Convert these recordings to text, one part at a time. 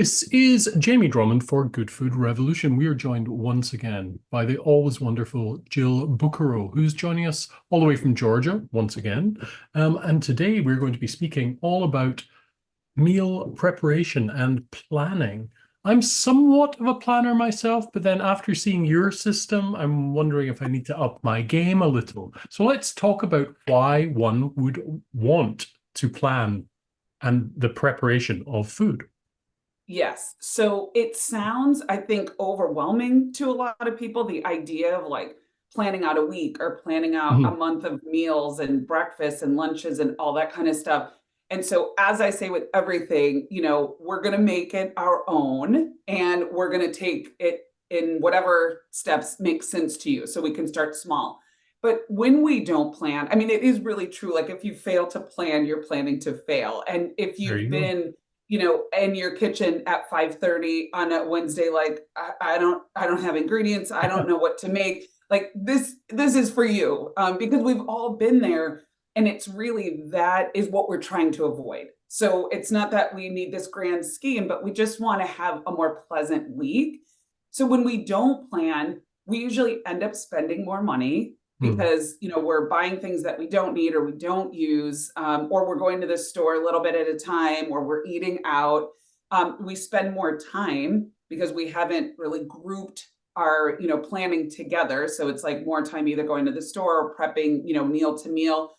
This is Jamie Drummond for Good Food Revolution. We are joined once again by the always wonderful Jill Bucaro, who's joining us all the way from Georgia once again. And today we're going to be speaking all about meal preparation and planning. I'm somewhat of a planner myself, but then after seeing your system, I'm wondering if I need to up my game a little. So let's talk about why one would want to plan and the preparation of food. Yes. So it sounds, I think, overwhelming to a lot of people, the idea of like planning out a week or planning out a Mhm. month of meals and breakfasts and lunches and all that kind of stuff. And so, as I say with everything, we're going to make it our own and we're going to take it in whatever steps make sense to you. So we can start small. But when we don't plan, I mean, it is really true. Like if you fail to plan, you're planning to fail. And if There you've you go. been in your kitchen at 5:30 on a Wednesday, like I don't have ingredients. I don't know what to make. Like this is for you because we've all been there, and it's really that is what we're trying to avoid. So it's not that we need this grand scheme, but we just want to have a more pleasant week. So when we don't plan, we usually end up spending more money Hmm. because we're buying things that we don't need or we don't use, or we're going to the store a little bit at a time, or we're eating out. We spend more time because we haven't really grouped our planning together. So it's like more time either going to the store or prepping meal to meal.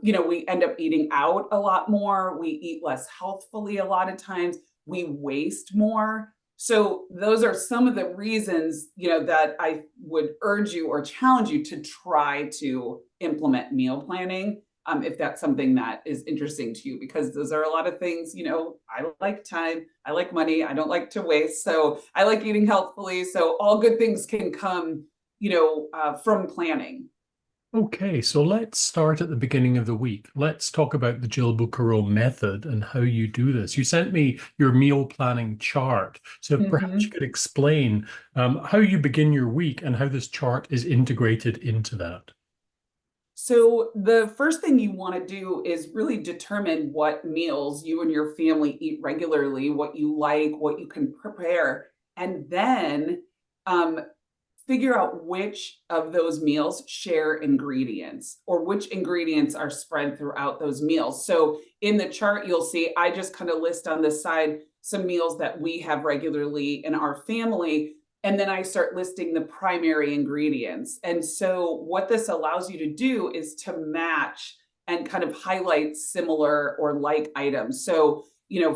We end up eating out a lot more. We eat less healthfully a lot of times. We waste more. So those are some of the reasons, that I would urge you or challenge you to try to implement meal planning, if that's something that is interesting to you, because those are a lot of things, I like time, I like money, I don't like to waste. So I like eating healthfully. So all good things can come, from planning. Okay, so let's start at the beginning of the week. Let's talk about the Jill Bucaro method and how you do this. You sent me your meal planning chart. So perhaps you Mhm. could explain how you begin your week and how this chart is integrated into that. So, the first thing you want to do is really determine what meals you and your family eat regularly, what you like, what you can prepare, and then um, figure out which of those meals share ingredients or which ingredients are spread throughout those meals. So, in the chart, you'll see I just kind of list on the side some meals that we have regularly in our family, and then I start listing the primary ingredients. And so, what this allows you to do is to match and kind of highlight similar or like items. So,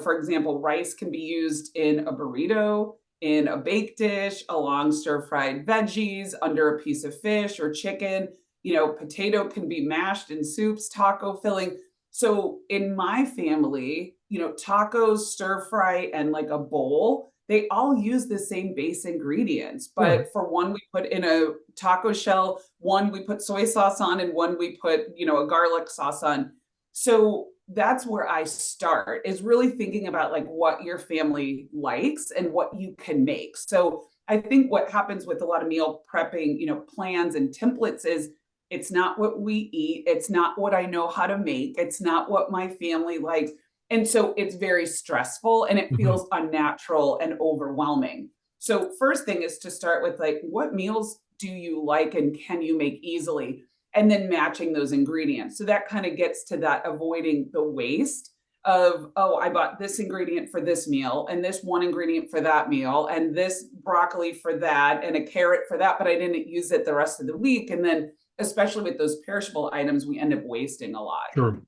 for example, rice can be used in a burrito, in a baked dish, along stir fried veggies, under a piece of fish or chicken. Potato can be mashed in soups, taco filling. So in my family, tacos, stir fry, and like a bowl, they all use the same base ingredients. Sure. But for one, we put in a taco shell, one we put soy sauce on, and one we put, a garlic sauce on. So that's where I start is really thinking about like what your family likes and what you can make. So I think what happens with a lot of meal prepping, plans and templates is it's not what we eat. It's not what I know how to make. It's not what my family likes. And so it's very stressful and it Mhm. feels unnatural and overwhelming. So, first thing is to start with like, what meals do you like and can you make easily? And then matching those ingredients. So that kind of gets to that avoiding the waste of, oh, I bought this ingredient for this meal and this one ingredient for that meal and this broccoli for that and a carrot for that, but I didn't use it the rest of the week. And then especially with those perishable items, we end up wasting a lot. Sure.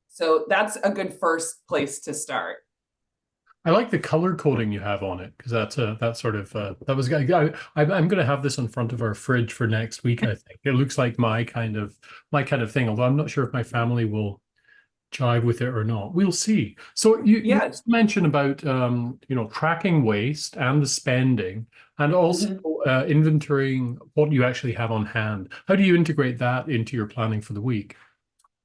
So that's a good first place to start. I like the color coding you have on it because that sort of that was I'm going to have this in front of our fridge for next week. I think it looks like my kind of thing. Although I'm not sure if my family will jive with it or not. We'll see. So you Yeah. also mentioned about tracking waste and the spending, and also Mhm. inventorying what you actually have on hand. How do you integrate that into your planning for the week?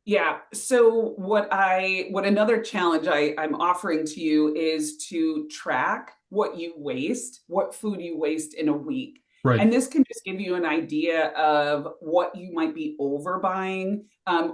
Yeah. So what another challenge I'm offering to you is to track what you waste, what food you waste in a week. Right. And this can just give you an idea of what you might be overbuying,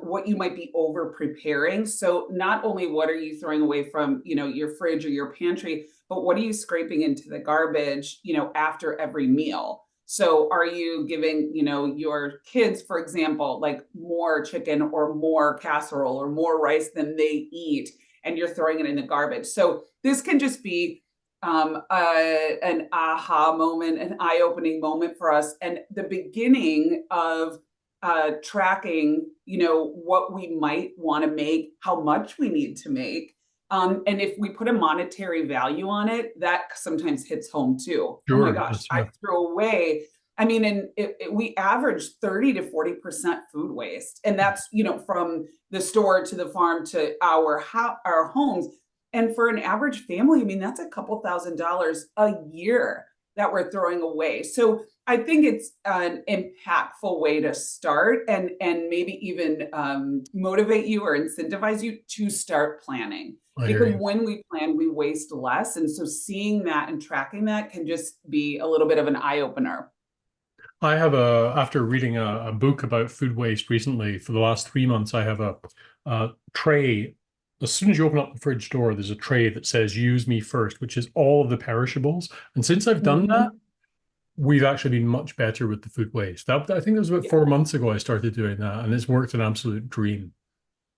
what you might be over preparing. So not only what are you throwing away from, your fridge or your pantry, but what are you scraping into the garbage, after every meal? So are you giving, your kids, for example, like more chicken or more casserole or more rice than they eat, and you're throwing it in the garbage? So this can just be an aha moment, an eye-opening moment for us, and the beginning of tracking, what we might want to make, how much we need to make. And if we put a monetary value on it, that sometimes hits home too. Oh my Sure. gosh, That's I right. threw away. I mean, and we average 30 to 40% food waste. And that's, from the store to the farm to our homes. And for an average family, I mean, that's a couple $1,000s a year that we're throwing away. So I think it's an impactful way to start, and maybe even motivate you or incentivize you to start planning. I hear Because you. when we plan, we waste less. And so seeing that and tracking that can just be a little bit of an eye opener. I have after reading a book about food waste recently, for the last 3 months, I have a tray. As soon as you open up the fridge door, there's a tray that says use me first, which is all of the perishables. And since I've done that, Mhm. we've actually been much better with the food waste. I think it was about Yeah. 4 months ago I started doing that, and it's worked an absolute dream.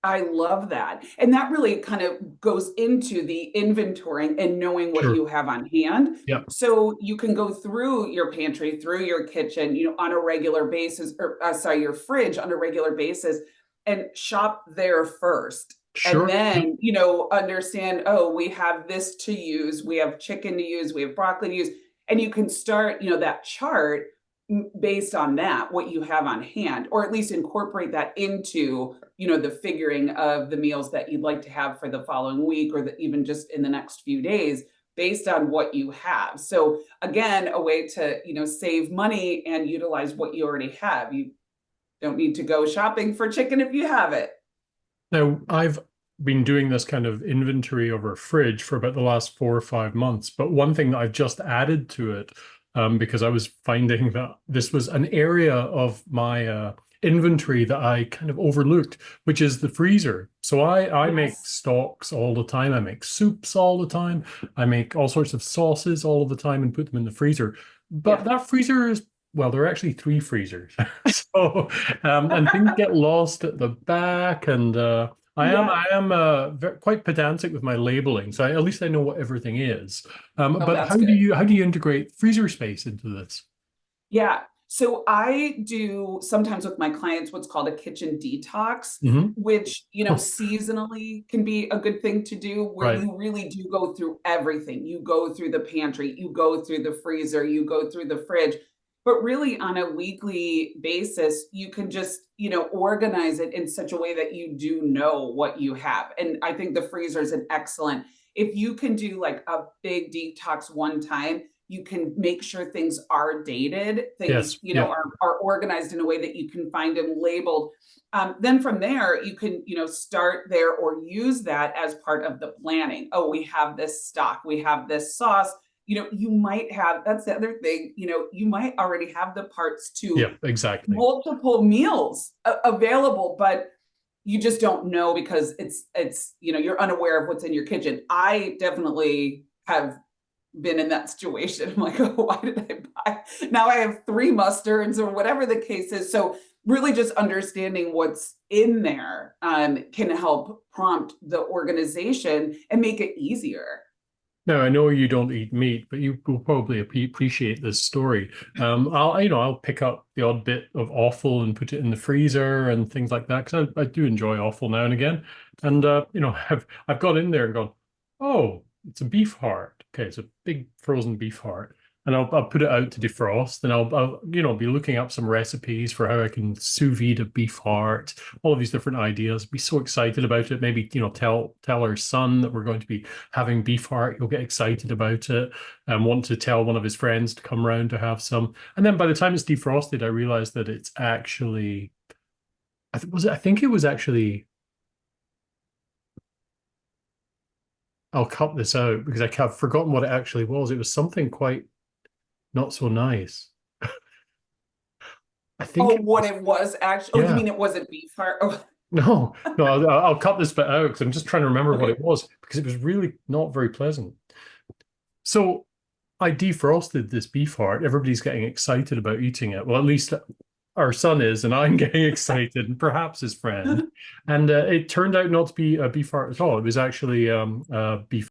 I love that. And that really kind of goes into the inventorying and knowing what Sure. you have on hand. Yeah. So you can go through your pantry, through your kitchen, on a regular basis, or sorry, your fridge on a regular basis, and shop there first. And Sure. Yeah. then, understand, oh, we have this to use, we have chicken to use, we have broccoli to use. And you can start, that chart based on that, what you have on hand, or at least incorporate that into, the figuring of the meals that you'd like to have for the following week, or even just in the next few days, based on what you have. So again, a way to, save money and utilize what you already have. You don't need to go shopping for chicken if you have it. Now, I've been doing this kind of inventory of our fridge for about the last 4 or 5 months. But one thing that I've just added to it, because I was finding that this was an area of my inventory that I kind of overlooked, which is the freezer. So I make Yes. stocks all the time. I make soups all the time. I make all sorts of sauces all of the time and put them in the freezer. But Yeah. that freezer is, well, there are actually three freezers. So, and things get lost at the back, and I Yes. am quite pedantic with my labeling, so at least I know what everything is. Oh, But that's good. how do you integrate freezer space into this? Yeah. So I do sometimes with my clients what's called a kitchen detox, Hmm. which, seasonally can be a good thing to do, where Right. you really do go through everything. You go through the pantry, you go through the freezer, you go through the fridge. But really, on a weekly basis, you can just, organize it in such a way that you do know what you have. And I think the freezer is an excellent, if you can do like a big detox one time, you can make sure things are dated, things, Yes. Yeah. are organized in a way that you can find them labeled. Then from there, you can, start there or use that as part of the planning. Oh, we have this stock, we have this sauce. You might have, that's the other thing, you might already have the parts to Yeah. Exactly. multiple meals available, but you just don't know because it's you're unaware of what's in your kitchen. I definitely have been in that situation. I'm like, oh, why did I buy? Now I have three mustards or whatever the case is. So really just understanding what's in there can help prompt the organization and make it easier. Now, I know you don't eat meat, but you will probably appreciate this story. I'll pick up the odd bit of offal and put it in the freezer and things like that, because I do enjoy offal now and again. And I've got in there and gone, oh, it's a beef heart. Okay, it's a big frozen beef heart, and I'll put it out to defrost, and I'll be looking up some recipes for how I can sous vide a beef heart, all of these different ideas. Be so excited about it. Maybe tell our son that we're going to be having beef heart. He'll get excited about it and want to tell one of his friends to come round to have some. And then by the time it's defrosted, I realized that it's actually, I think it was actually, I'll cut this out because I've forgotten what it actually was. It was something quite not so nice. I think Oh, it what was, it was actually. Oh, you yeah. mean it wasn't beef heart? Oh, No, no, I'll cut this bit out because I'm just trying to remember what it okay. was because it was really not very pleasant. So I defrosted this beef heart. Everybody's getting excited about eating it. Well, at least our son is, and I'm getting excited, and perhaps his friend. And it turned out not to be a beef heart at all. It was actually beef.